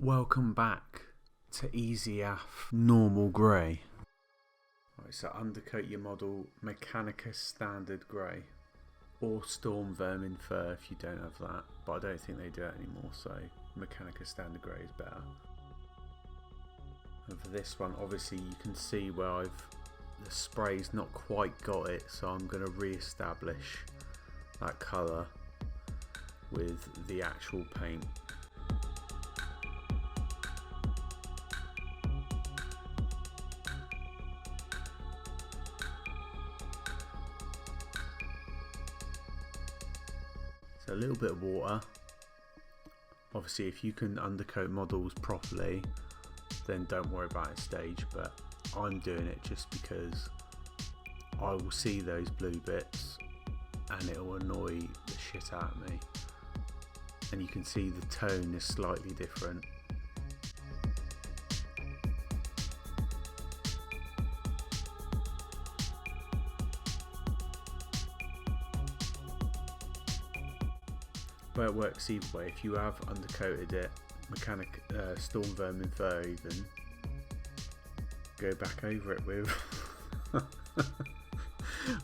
Welcome back to Easy AF Normal Grey. Right, so undercoat your model Mechanicus Standard Grey or Storm Vermin Fur if you don't have that, but I don't think they do it anymore, so Mechanicus Standard Grey is better. And for this one, obviously you can see where the spray's not quite got it, so I'm going to re-establish that colour with the actual paint. So a little bit of water. Obviously if you can undercoat models properly, then don't worry about it stage, but I'm doing it just because I will see those blue bits and it will annoy the shit out of me. And you can see the tone is slightly different. But it works either way. If you have undercoated it, Storm Vermin Fur even, go back over it with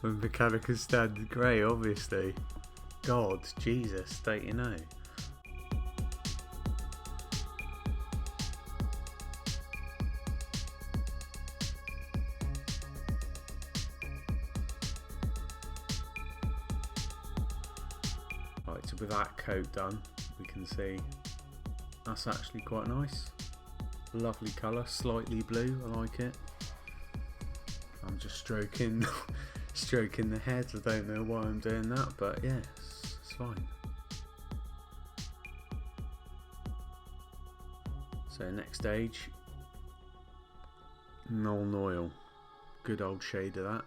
with Mechanicus Standard Grey, obviously. God, Jesus, don't you know? Right, so with that coat done, we can see that's actually quite nice. Lovely colour, slightly blue, I like it. I'm just stroking stroking the head. I don't know why I'm doing that, but yeah, it's fine. So next stage, Null Oil. Good old shade of that.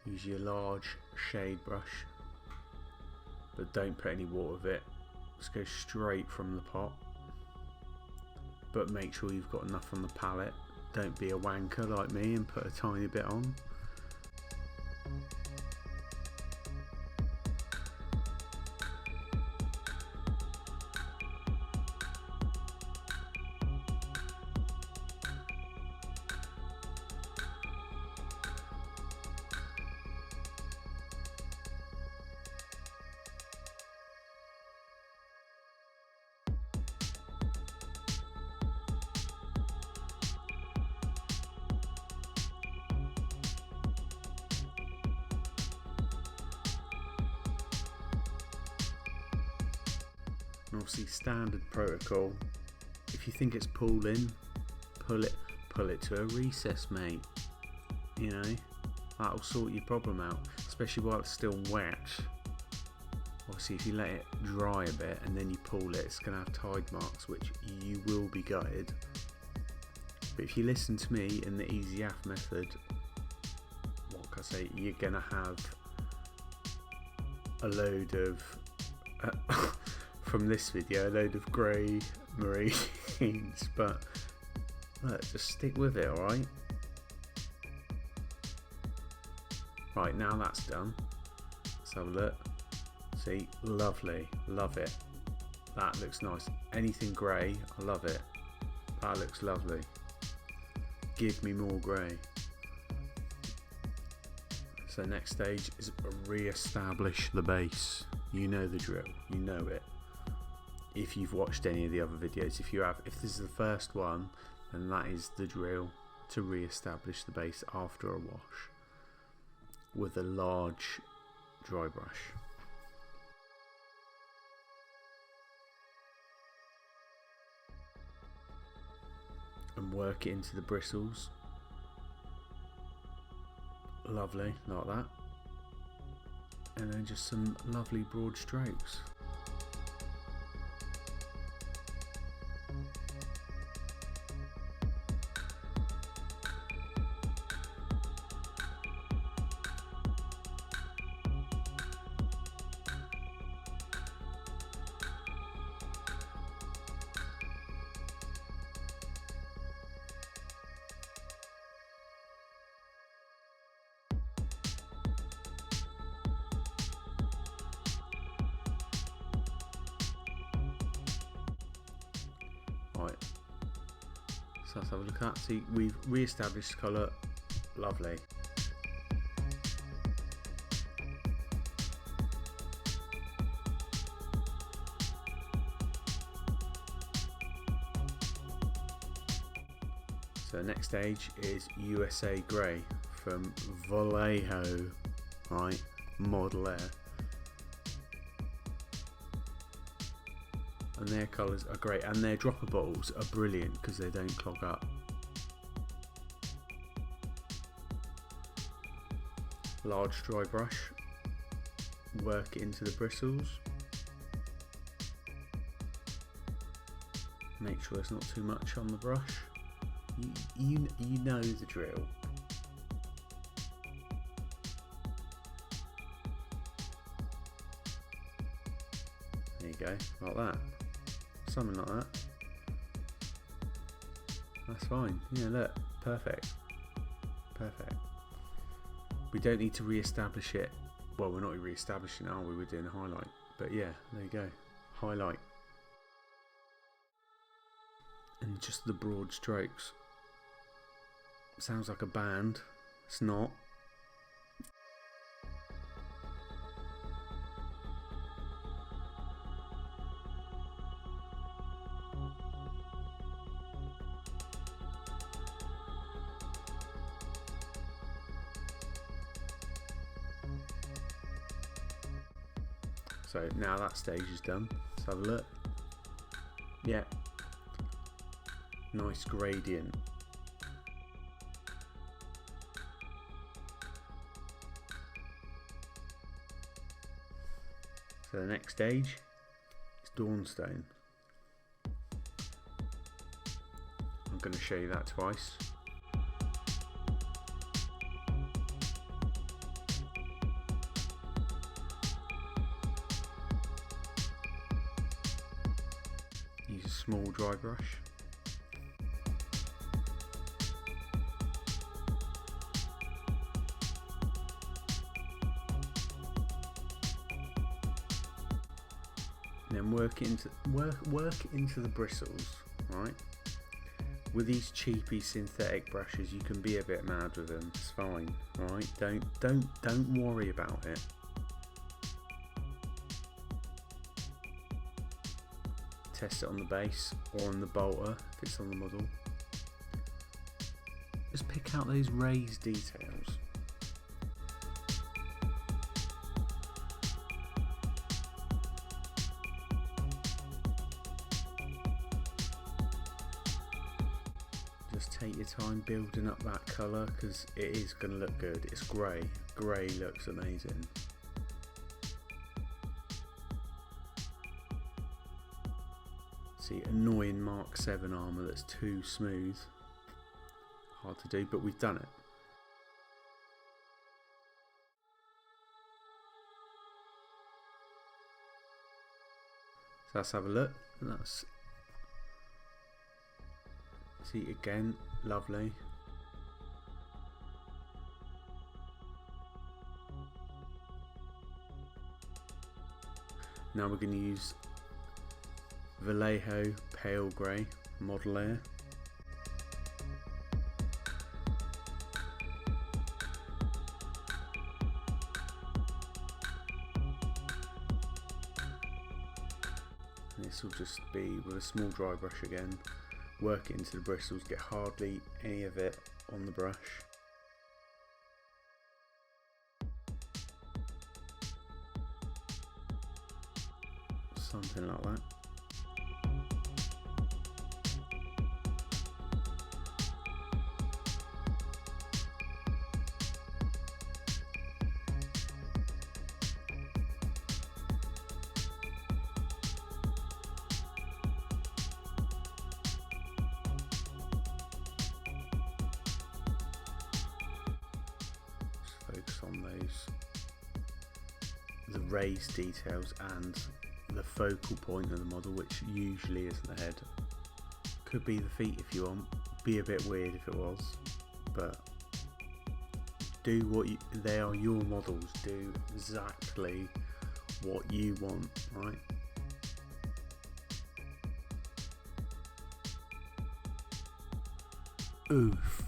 Use your large shade brush, but don't put any water with it. Just go straight from the pot, but make sure you've got enough on the palette. Don't be a wanker like me and put a tiny bit on. And obviously standard protocol, if you think it's pooling, pull it to a recess, mate. You know, that'll sort your problem out, especially while it's still wet. Obviously if you let it dry a bit and then you pull it, it's going to have tide marks, which you will be gutted. But if you listen to me in the Easy AF method, what can I say, you're going to have a load of from this video, a load of grey marines, but look, just stick with it, alright? Right, now that's done, let's have a look. See, lovely, love it. That looks nice. Anything grey, I love it. That looks lovely. Give me more grey. So next stage is re-establish the base. You know the drill, you know it. If you've watched any of the other videos, if this is the first one, then that is the drill to re-establish the base after a wash with a large dry brush. And work it into the bristles. Lovely, like that. And then just some lovely broad strokes. So let's have a look at that. See, we've re-established colour. Lovely. So the next stage is USA Grey from Vallejo, right? Model Air. And their colours are great, and their dropper bottles are brilliant because they don't clog up. Large dry brush, work it into the bristles. Make sure there's not too much on the brush. You know the drill. There you go, like that. Something like that. That's fine. Yeah, look, perfect. Perfect. We don't need to re-establish it. Well, we're not re-establishing it, are we? We're doing a highlight. But yeah, there you go. Highlight. And just the broad strokes. Sounds like a band. It's not. So now that stage is done. Let's have a look. Yeah. Nice gradient. So the next stage is Dawnstone. I'm going to show you that twice. Use a small dry brush. Then work into the bristles, right? With these cheapy synthetic brushes, you can be a bit mad with them. It's fine, right? Don't worry about it. Test it on the base or on the bolter if it's on the model. Just pick out those raised details. Just take your time building up that colour because it is going to look good. It's grey. Grey looks amazing. See, annoying Mark 7 armour that's too smooth. Hard to do, but we've done it. So let's have a look. That's, see again, lovely. Now we're going to use Vallejo Pale Grey Model Air. This will just be with a small dry brush again. Work it into the bristles, get hardly any of it on the brush. Something like that. Focus on the raised details and the focal point of the model, which usually is the head. Could be the feet if you want. Be a bit weird if it was, but do what you, they are your models. Do exactly what you want, right? Oof.